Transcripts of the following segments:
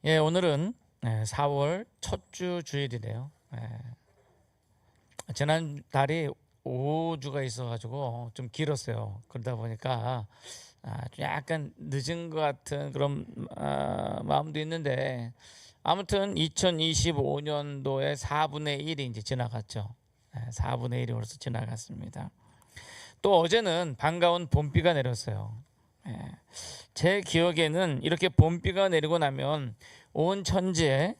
예, 오늘은 4월 첫 주 주일이네요. 지난 달이 5주가 있어가지고 좀 길었어요. 그러다 보니까 좀 약간 늦은 것 같은 그런 마음도 있는데, 아무튼 2025년도에 4분의 1이 이제 지나갔죠. 4분의 1이 벌써 지나갔습니다. 또 어제는 반가운 봄비가 내렸어요. 예, 제 기억에는 이렇게 봄비가 내리고 나면 온 천지에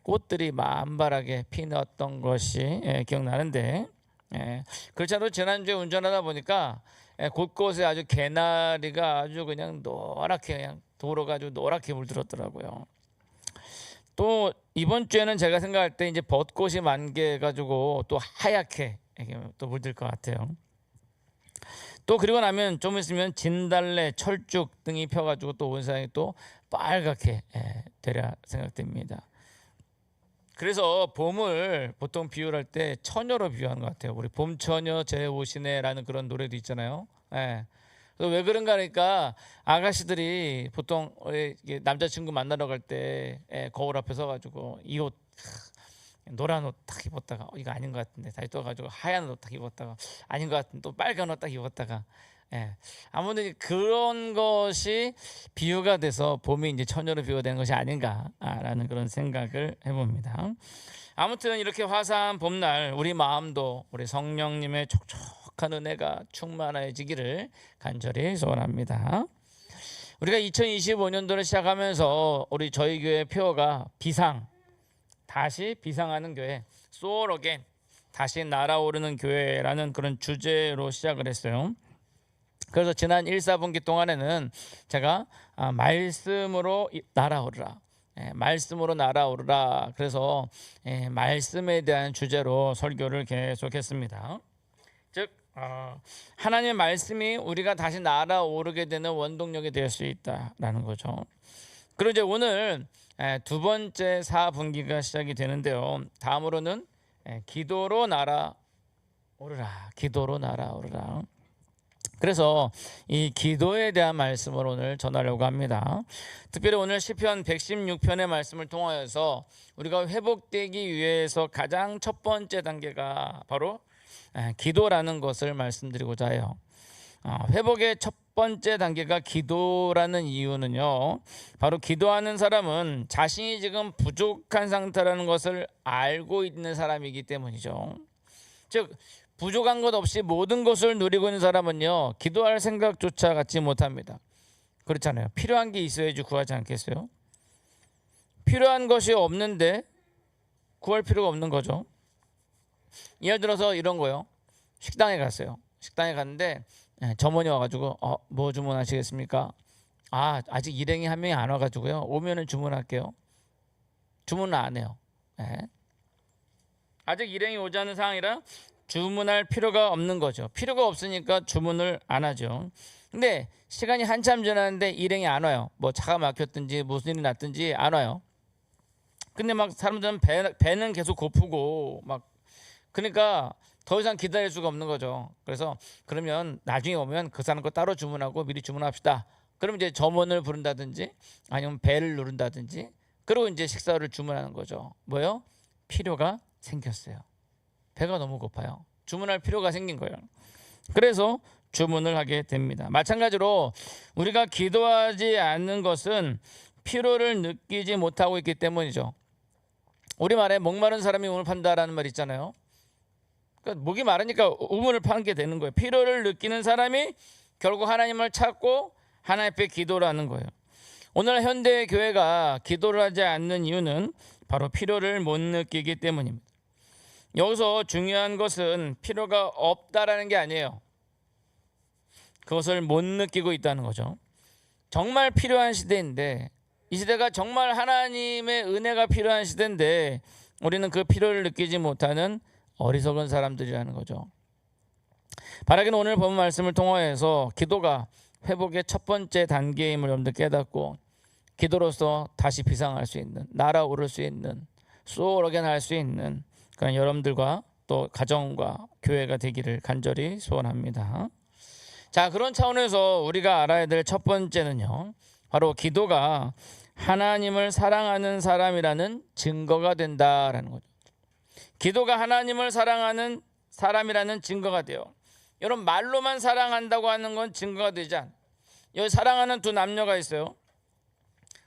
꽃들이 만발하게 피었던 것이 기억나는데, 그렇지 않아도 지난주에 운전하다 보니까 곳곳에 아주 개나리가 아주 그냥 노랗게, 그냥 도로가 아주 노랗게 물들었더라고요. 또 이번 주에는 제가 생각할 때 이제 벚꽃이 만개해가지고 또 하얗게 이렇게 또 물들 것 같아요. 또 그리고 나면 좀 있으면 진달래, 철쭉 등이 펴가지고 또 온 세상이 또 빨갛게 되려 생각됩니다. 그래서 봄을 보통 비유할 때 처녀로 비유하는 것 같아요. 우리 봄처녀 제 오시네라는 그런 노래도 있잖아요. 그래서 왜 그런가 하니까 아가씨들이 보통 남자친구 만나러 갈 때 거울 앞에 서가지고 이 옷, 노란 옷 딱 입었다가 이거 아닌 것 같은데 다시 또 가지고 하얀 옷 딱 입었다가 아닌 것 같은데 또 빨간 옷 딱 입었다가, 아무튼 그런 것이 비유가 돼서 봄이 이제 처녀로 비유가 되는 것이 아닌가라는 그런 생각을 해봅니다. 아무튼 이렇게 화사한 봄날 우리 마음도 우리 성령님의 촉촉한 은혜가 충만해지기를 간절히 소원합니다. 우리가 2025년도를 시작하면서 우리 저희 교회 표어가 비상, 다시 비상하는 교회, 소울 어게인, 다시 날아오르는 교회라는 그런 주제로 시작을 했어요. 그래서 지난 1, 4분기 동안에는 제가 말씀으로 날아오르라, 말씀으로 날아오르라, 그래서 말씀에 대한 주제로 설교를 계속했습니다. 즉 하나님의 말씀이 우리가 다시 날아오르게 되는 원동력이 될 수 있다라는 거죠. 그리고 이제 오늘 두 번째 4분기가 시작이 되는데요. 다음으로는 기도로 날아오르라, 기도로 날아오르라. 그래서 이 기도에 대한 말씀을 오늘 전하려고 합니다. 특별히 오늘 시편 116편의 말씀을 통하여서 우리가 회복되기 위해서 가장 첫 번째 단계가 바로 기도라는 것을 말씀드리고자 해요. 회복의 첫 번째 단계가 기도라는 이유는요, 바로 기도하는 사람은 자신이 지금 부족한 상태라는 것을 알고 있는 사람이기 때문이죠. 즉 부족한 것 없이 모든 것을 누리고 있는 사람은요, 기도할 생각조차 갖지 못합니다. 그렇잖아요. 필요한 게 있어야지 구하지 않겠어요? 필요한 것이 없는데 구할 필요가 없는 거죠. 예를 들어서 이런 거요. 식당에 갔어요. 식당에 갔는데 점원이 와가지고 뭐 주문하시겠습니까? 아직 일행이 한 명이 안 와가지고요, 오면은 주문할게요. 주문을 안 해요. 아직 일행이 오지 않은 상황이라 주문할 필요가 없는 거죠. 필요가 없으니까 주문을 안 하죠. 근데 시간이 한참 지났는데 일행이 안 와요. 뭐 차가 막혔든지 무슨 일이 났든지 안 와요. 근데 막 사람들은 배는 계속 고프고 막, 그러니까 더 이상 기다릴 수가 없는 거죠. 그래서 그러면 나중에 오면 그 사람 거 따로 주문하고 미리 주문합시다. 그럼 이제 점원을 부른다든지 아니면 배를 누른다든지, 그리고 이제 식사를 주문하는 거죠. 뭐요? 필요가 생겼어요. 배가 너무 고파요. 주문할 필요가 생긴 거예요. 그래서 주문을 하게 됩니다. 마찬가지로 우리가 기도하지 않는 것은 피로를 느끼지 못하고 있기 때문이죠. 우리말에 목마른 사람이 우물 판다라는 말 있잖아요. 그러니까 목이 마르니까 우물을 파는 게 되는 거예요. 피로를 느끼는 사람이 결국 하나님을 찾고 하나님 앞에 기도를 하는 거예요. 오늘 현대 교회가 기도를 하지 않는 이유는 바로 피로를 못 느끼기 때문입니다. 여기서 중요한 것은 필요가 없다라는 게 아니에요. 그것을 못 느끼고 있다는 거죠. 정말 필요한 시대인데, 이 시대가 정말 하나님의 은혜가 필요한 시대인데 우리는 그 필요를 느끼지 못하는 어리석은 사람들이라는 거죠. 바라기는 오늘 본 말씀을 통하여서 기도가 회복의 첫 번째 단계임을 여러분들 깨닫고, 기도로서 다시 비상할 수 있는, 날아오를 수 있는, 소홀하게 날 수 있는 그런 여러분들과 또 가정과 교회가 되기를 간절히 소원합니다. 자, 그런 차원에서 우리가 알아야 될 첫 번째는요, 바로 기도가 하나님을 사랑하는 사람이라는 증거가 된다라는 거죠. 기도가 하나님을 사랑하는 사람이라는 증거가 돼요. 여러분, 말로만 사랑한다고 하는 건 증거가 되지 않아요. 여기 사랑하는 두 남녀가 있어요.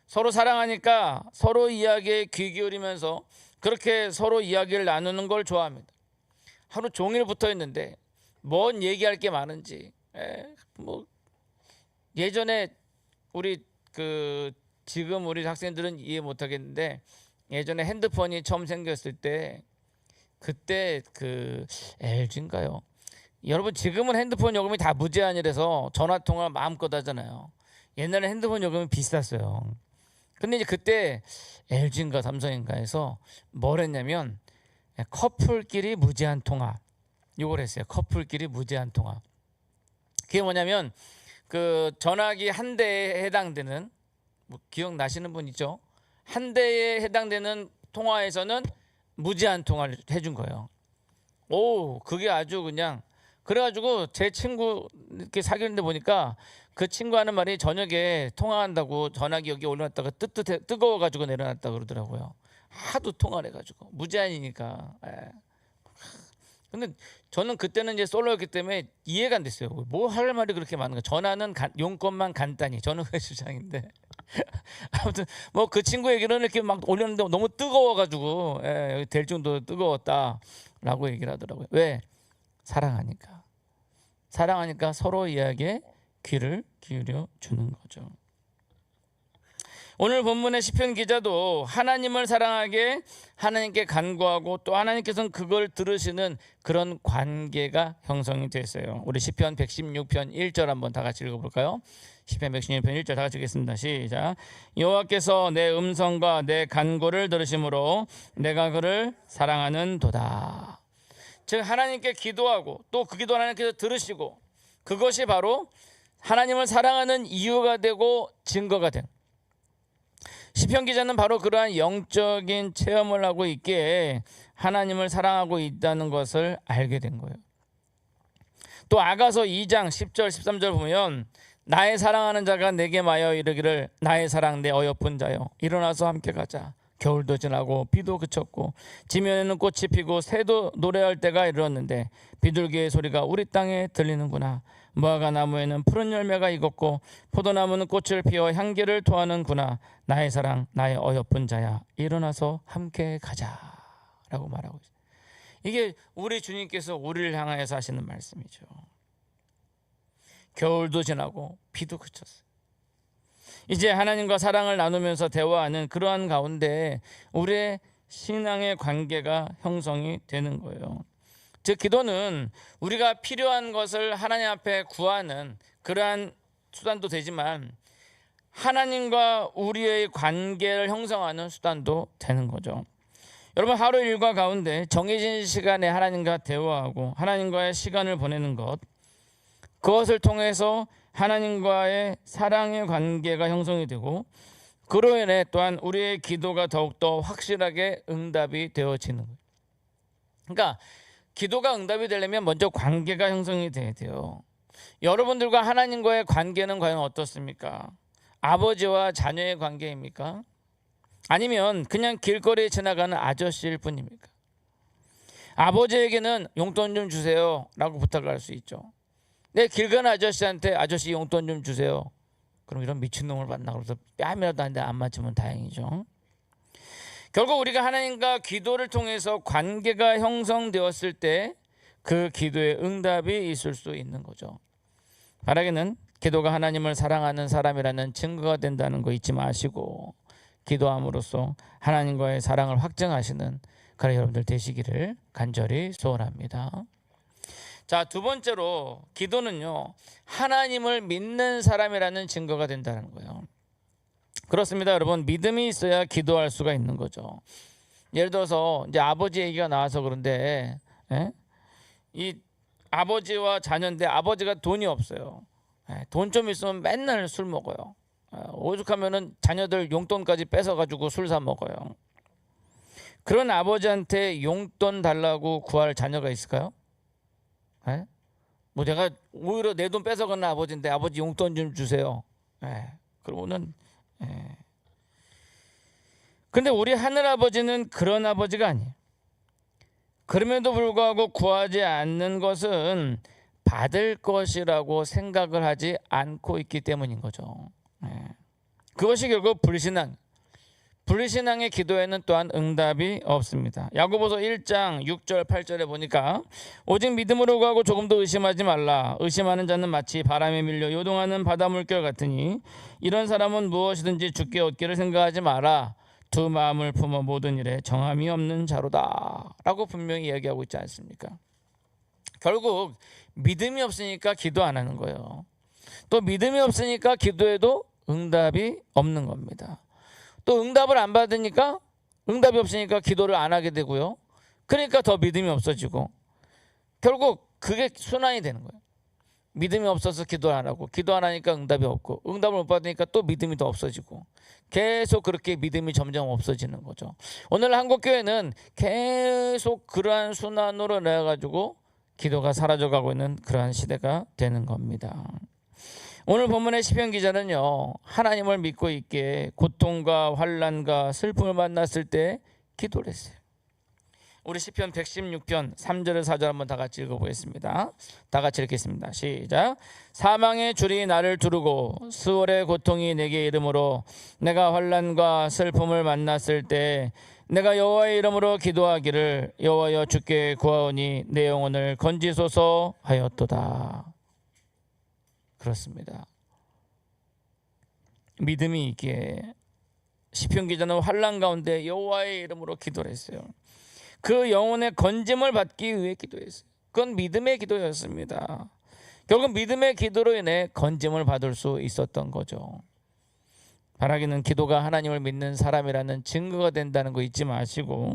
서로 사랑하니까 서로 이야기에 귀 기울이면서 그렇게 서로 이야기를 나누는 걸 좋아합니다. 하루 종일 붙어 있는데 뭔 얘기할 게 많은지. 뭐 예전에 우리 지금 우리 학생들은 이해 못 하겠는데, 예전에 핸드폰이 처음 생겼을 때 그때 LG인가요? 여러분, 지금은 핸드폰 요금이 다 무제한이라서 전화 통화 마음껏 하잖아요. 옛날에 핸드폰 요금이 비쌌어요. 근데 이제 그때 LG인가 삼성인가에서 뭘 했냐면 커플끼리 무제한 통화, 요걸 했어요. 커플끼리 무제한 통화. 그게 뭐냐면 전화기 한 대에 해당되는, 뭐 기억나시는 분 있죠? 한 대에 해당되는 통화에서는 무제한 통화를 해준 거예요. 오, 그게 아주 그냥, 그래가지고 제 친구 이렇게 사귀는데 보니까 그 친구 하는 말이 저녁에 통화한다고 전화기 여기 올려놨다가 뜨거워가지고 내려놨다 그러더라고요. 하도 통화를 해가지고 무제한이니까. 근데 저는 그때는 이제 솔로였기 때문에 이해가 안 됐어요. 뭐 할 말이 그렇게 많은가? 전화는 용건만 간단히. 저는 그 주장인데 아무튼 뭐 그 친구 얘기는 이렇게 막 올렸는데 너무 뜨거워가지고 될 정도로 뜨거웠다라고 얘기를 하더라고요. 왜? 사랑하니까. 사랑하니까 서로 이야기에 귀를 기울여 주는 거죠. 오늘 본문의 시편 기자도 하나님을 사랑하게 하나님께 간구하고 또 하나님께서는 그걸 들으시는 그런 관계가 형성이 됐어요. 우리 시편 116편 1절 한번 다 같이 읽어볼까요? 시편 116편 1절 다 같이 읽겠습니다. 시작. 여호와께서 내 음성과 내 간구를 들으심으로 내가 그를 사랑하는 도다. 즉 하나님께 기도하고 또 그 기도 하나님께서 들으시고, 그것이 바로 하나님을 사랑하는 이유가 되고 증거가 된, 시편 기자는 바로 그러한 영적인 체험을 하고 있기에 하나님을 사랑하고 있다는 것을 알게 된 거예요. 또 아가서 2장 10절 13절 보면 나의 사랑하는 자가 내게 마여 이르기를 나의 사랑 내 어여쁜 자여 일어나서 함께 가자. 겨울도 지나고 비도 그쳤고 지면에는 꽃이 피고 새도 노래할 때가 이르렀는데 비둘기의 소리가 우리 땅에 들리는구나. 무화과 나무에는 푸른 열매가 익었고 포도나무는 꽃을 피워 향기를 토하는구나. 나의 사랑 나의 어여쁜 자야 일어나서 함께 가자라고 말하고 있어요. 이게 우리 주님께서 우리를 향하여서 하시는 말씀이죠. 겨울도 지나고 비도 그쳤어요. 이제 하나님과 사랑을 나누면서 대화하는 그러한 가운데 우리의 신앙의 관계가 형성이 되는 거예요. 즉 기도는 우리가 필요한 것을 하나님 앞에 구하는 그러한 수단도 되지만 하나님과 우리의 관계를 형성하는 수단도 되는 거죠. 여러분, 하루 일과 가운데 정해진 시간에 하나님과 대화하고 하나님과의 시간을 보내는 것, 그것을 통해서 하나님과의 사랑의 관계가 형성이 되고 그로 인해 또한 우리의 기도가 더욱더 확실하게 응답이 되어지는 거예요. 그러니까 기도가 응답이 되려면 먼저 관계가 형성이 돼야 돼요. 여러분들과 하나님과의 관계는 과연 어떻습니까? 아버지와 자녀의 관계입니까? 아니면 그냥 길거리에 지나가는 아저씨일 뿐입니까? 아버지에게는 용돈 좀 주세요 라고 부탁을 할 수 있죠. 내 길 가는 아저씨한테 아저씨 용돈 좀 주세요. 그럼 이런 미친놈을 만나 그래서 뺨이라도 한 대 안 맞으면 다행이죠. 결국 우리가 하나님과 기도를 통해서 관계가 형성되었을 때 그 기도의 응답이 있을 수 있는 거죠. 바라기는 기도가 하나님을 사랑하는 사람이라는 증거가 된다는 거 잊지 마시고 기도함으로써 하나님과의 사랑을 확증하시는 그런 여러분들 되시기를 간절히 소원합니다. 자, 두 번째로 기도는요, 하나님을 믿는 사람이라는 증거가 된다는 거예요. 그렇습니다, 여러분. 믿음이 있어야 기도할 수가 있는 거죠. 예를 들어서 이제 아버지 얘기가 나와서 그런데 이 아버지와 자녀인데 아버지가 돈이 없어요. 돈 좀 있으면 맨날 술 먹어요. 오죽하면은 자녀들 용돈까지 뺏어가지고 술 사 먹어요. 그런 아버지한테 용돈 달라고 구할 자녀가 있을까요? 뭐 내가 오히려 내 돈 뺏어가는 아버지인데 아버지 용돈 좀 주세요. 그러면은 근데 우리 하늘 아버지는 그런 아버지가 아니에요. 그럼에도 불구하고 구하지 않는 것은 받을 것이라고 생각을 하지 않고 있기 때문인 거죠. 그것이 결국 불신앙의 기도에는 또한 응답이 없습니다. 야고보서 1장 6절 8절에 보니까 오직 믿음으로 구하고 조금도 의심하지 말라. 의심하는 자는 마치 바람에 밀려 요동하는 바다 물결 같으니 이런 사람은 무엇이든지 주께 얻기를 생각하지 마라. 두 마음을 품어 모든 일에 정함이 없는 자로다 라고 분명히 이야기하고 있지 않습니까? 결국 믿음이 없으니까 기도 안 하는 거예요. 또 믿음이 없으니까 기도해도 응답이 없는 겁니다. 또 응답을 안 받으니까 응답이 없으니까 기도를 안 하게 되고요. 그러니까 더 믿음이 없어지고 결국 그게 순환이 되는 거예요. 믿음이 없어서 기도 안 하고 기도 안 하니까 응답이 없고 응답을 못 받으니까 또 믿음이 더 없어지고 계속 그렇게 믿음이 점점 없어지는 거죠. 오늘 한국교회는 계속 그러한 순환으로 내가지고 기도가 사라져가고 있는 그러한 시대가 되는 겁니다. 오늘 본문의 시편 기자는요, 하나님을 믿고 있기에 고통과 환난과 슬픔을 만났을 때 기도를 했어요. 우리 시편 116편 3절에 4절 한번 다 같이 읽어보겠습니다. 다 같이 읽겠습니다. 시작. 사망의 줄이 나를 두르고 수월의 고통이 내게 이름으로 내가 환난과 슬픔을 만났을 때 내가 여호와의 이름으로 기도하기를 여호와여 주께 구하오니 내 영혼을 건지소서 하였도다. 그렇습니다. 믿음이 있기에 시편 기자는 환난 가운데 여호와의 이름으로 기도를 했어요. 그 영혼의 건짐을 받기 위해 기도했어요. 그건 믿음의 기도였습니다. 결국 믿음의 기도로 인해 건짐을 받을 수 있었던 거죠. 바라기는 기도가 하나님을 믿는 사람이라는 증거가 된다는 거 잊지 마시고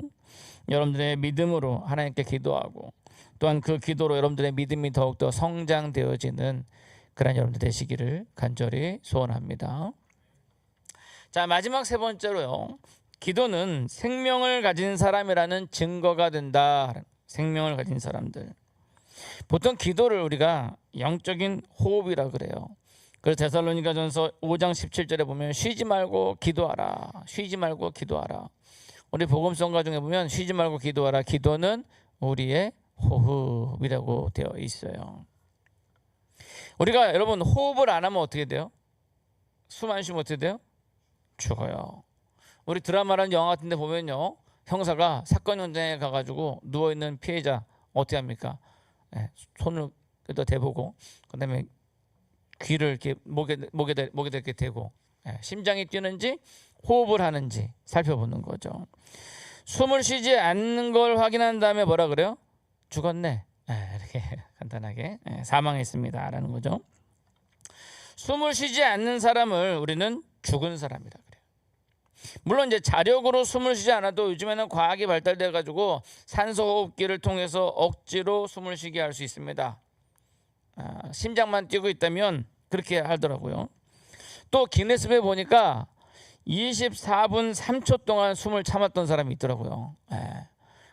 여러분들의 믿음으로 하나님께 기도하고 또한 그 기도로 여러분들의 믿음이 더욱더 성장되어지는 그런 여러분들 되시기를 간절히 소원합니다. 자, 마지막 세 번째로요. 기도는 생명을 가진 사람이라는 증거가 된다. 생명을 가진 사람들. 보통 기도를 우리가 영적인 호흡이라 그래요. 그래서 데살로니가전서 5장 17절에 보면 쉬지 말고 기도하라. 쉬지 말고 기도하라. 우리 복음성가 중에 보면 쉬지 말고 기도하라. 기도는 우리의 호흡이라고 되어 있어요. 우리가 여러분 호흡을 안 하면 어떻게 돼요? 숨 안 쉬면 어떻게 돼요? 죽어요. 우리 드라마라는 영화 같은 데 보면요, 형사가 사건 현장에 가가지고 누워있는 피해자 어떻게 합니까? 손을 대보고 그다음에 귀를 이렇게 목에다 이렇게 대고 심장이 뛰는지 호흡을 하는지 살펴보는 거죠. 숨을 쉬지 않는 걸 확인한 다음에 뭐라 그래요? 죽었네. 이렇게 간단하게 사망했습니다 라는 거죠. 숨을 쉬지 않는 사람을 우리는 죽은 사람이라 그래요. 물론 이제 자력으로 숨을 쉬지 않아도 요즘에는 과학이 발달돼 가지고 산소 호흡기를 통해서 억지로 숨을 쉬게 할 수 있습니다. 심장만 뛰고 있다면 그렇게 하더라고요. 또 기네스북에 보니까 24분 3초 동안 숨을 참았던 사람이 있더라고요.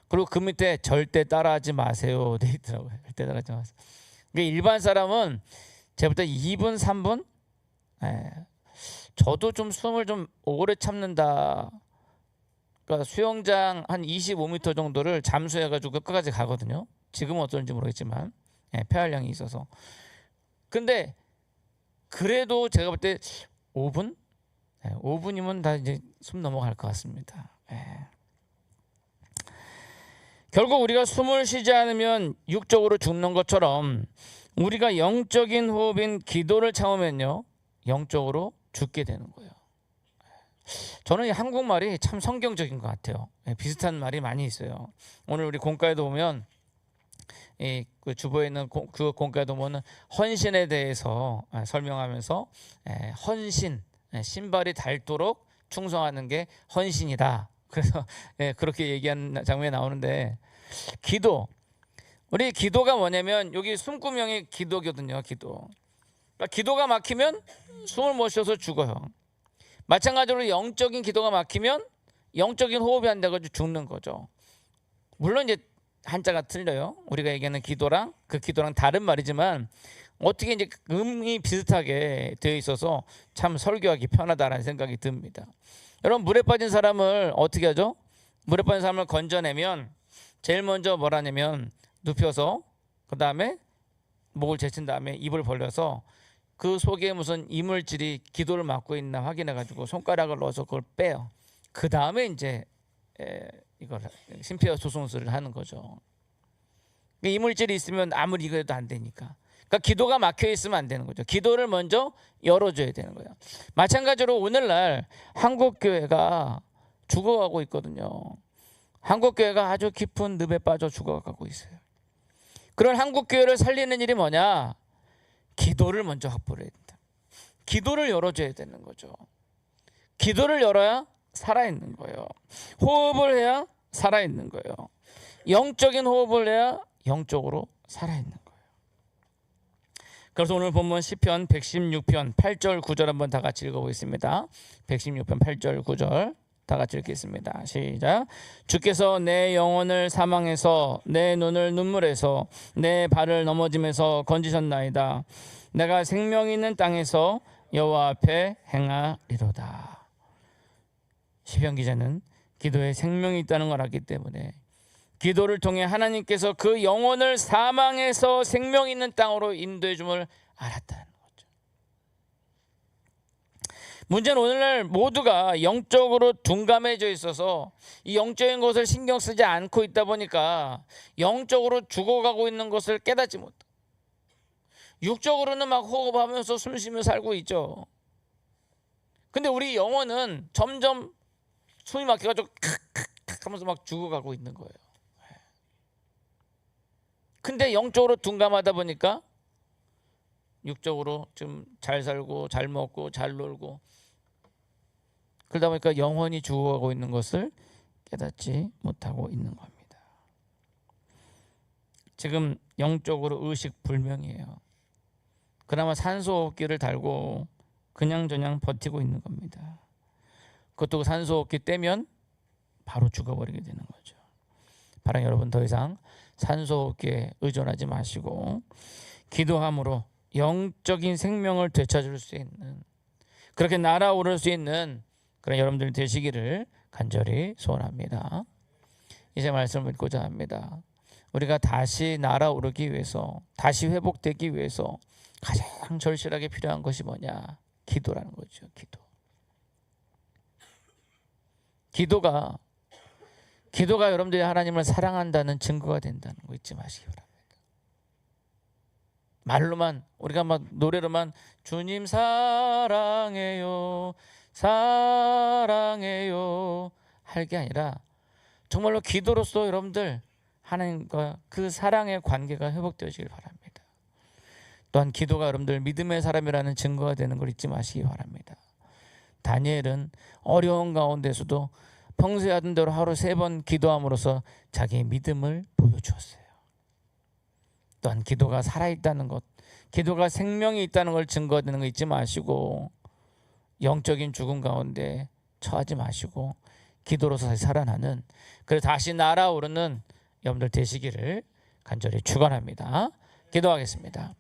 그리고 그 밑에 절대 따라하지 마세요 돼 있더라고요. 절대 따라하지 마세요. 그러니까 일반 사람은 제가 볼 때 2분 3분 저도 좀 숨을 좀 오래 참는다. 그러니까 수영장 한 25m 정도를 잠수해가지고 끝까지 가거든요. 지금은 어떨지 모르겠지만 폐활량이 있어서. 근데 그래도 제가 볼 때 5분? 5분이면 다 이제 숨 넘어갈 것 같습니다. 결국 우리가 숨을 쉬지 않으면 육적으로 죽는 것처럼 우리가 영적인 호흡인 기도를 참으면요, 영적으로 죽게 되는 거예요. 저는 이 한국말이 참 성경적인 것 같아요. 비슷한 말이 많이 있어요. 오늘 우리 공과에도 보면 그 주보에 있는 그 공과에도 보면 헌신에 대해서 설명하면서 헌신, 신발이 닳도록 충성하는 게 헌신이다. 그래서 그렇게 얘기하는 장면이 나오는데 우리 기도가 뭐냐면 여기 숨구명이 기도거든요. 기도. 그러니까 기도가 막히면 숨을 못 쉬어서 죽어요. 마찬가지로 영적인 기도가 막히면 영적인 호흡이 안 돼가지고 죽는 거죠. 물론 이제 한자가 틀려요. 우리가 얘기하는 기도랑 그 기도랑 다른 말이지만 어떻게 이제 음이 비슷하게 되어 있어서 참 설교하기 편하다라는 생각이 듭니다. 여러분 물에 빠진 사람을 어떻게 하죠? 물에 빠진 사람을 건져내면 제일 먼저 뭐라냐면 눕혀서 그 다음에 목을 제친 다음에 입을 벌려서 그 속에 무슨 이물질이 기도를 막고 있나 확인해 가지고 손가락을 넣어서 그걸 빼요. 그 다음에 이제 이걸 심폐소생술을 하는 거죠. 이물질이 있으면 아무리 이거 해도 안 되니까. 그러니까 기도가 막혀 있으면 안 되는 거죠. 기도를 먼저 열어줘야 되는 거예요. 마찬가지로 오늘날 한국 교회가 죽어가고 있거든요. 한국 교회가 아주 깊은 늪에 빠져 죽어가고 있어요. 그런 한국 교회를 살리는 일이 뭐냐? 기도를 먼저 확보를 해야 된다. 기도를 열어줘야 되는 거죠. 기도를 열어야 살아있는 거예요. 호흡을 해야 살아있는 거예요. 영적인 호흡을 해야 영적으로 살아있는 거예요. 그래서 오늘 본문 시편 116편 8절 9절 한번 다 같이 읽어보겠습니다. 116편 8절 9절 다 같이 읽겠습니다. 시작. 주께서 내 영혼을 사망에서 내 눈을 눈물에서 내 발을 넘어짐에서 건지셨나이다. 내가 생명 있는 땅에서 여호와 앞에 행하리로다. 시편 기자는 기도에 생명이 있다는 걸 알기 때문에 기도를 통해 하나님께서 그 영혼을 사망에서 생명 있는 땅으로 인도해 줌을 알았다는 거죠. 문제는 오늘날 모두가 영적으로 둔감해져 있어서 이 영적인 것을 신경 쓰지 않고 있다 보니까 영적으로 죽어가고 있는 것을 깨닫지 못해. 육적으로는 막 호흡하면서 숨쉬며 살고 있죠. 근데 우리 영혼은 점점 숨이 막혀가지고 칵칵칵 하면서 막 죽어가고 있는 거예요. 근데 영적으로 둔감하다 보니까 육적으로 좀 잘 살고 잘 먹고 잘 놀고 그러다 보니까 영혼이 죽어가고 있는 것을 깨닫지 못하고 있는 겁니다. 지금 영적으로 의식불명이에요. 그나마 산소호흡기를 달고 그냥저냥 버티고 있는 겁니다. 그것도 산소호흡기 떼면 바로 죽어버리게 되는 거죠. 바로 여러분 더 이상 산소호흡기에 의존하지 마시고 기도함으로 영적인 생명을 되찾을 수 있는 그렇게 날아오를 수 있는 그런 여러분들 되시기를 간절히 소원합니다. 이제 말씀을 읽고자 합니다. 우리가 다시 날아오르기 위해서 다시 회복되기 위해서 가장 절실하게 필요한 것이 뭐냐? 기도라는 거죠. 기도가 여러분들이 하나님을 사랑한다는 증거가 된다는 거 잊지 마시기 바랍니다. 말로만 우리가 막 노래로만 주님 사랑해요 사랑해요 할 게 아니라 정말로 기도로서 여러분들 하나님과 그 사랑의 관계가 회복되어지길 바랍니다. 또한 기도가 여러분들 믿음의 사람이라는 증거가 되는 걸 잊지 마시기 바랍니다. 다니엘은 어려운 가운데서도 평소에 하던 대로 하루 3번 기도함으로써 자기의 믿음을 보여주었어요. 또한 기도가 살아있다는 것, 기도가 생명이 있다는 걸 증거되는 거 잊지 마시고 영적인 죽음 가운데 처하지 마시고 기도로서 다시 살아나는 그래서 다시 날아오르는 여러분들 되시기를 간절히 축원합니다. 기도하겠습니다.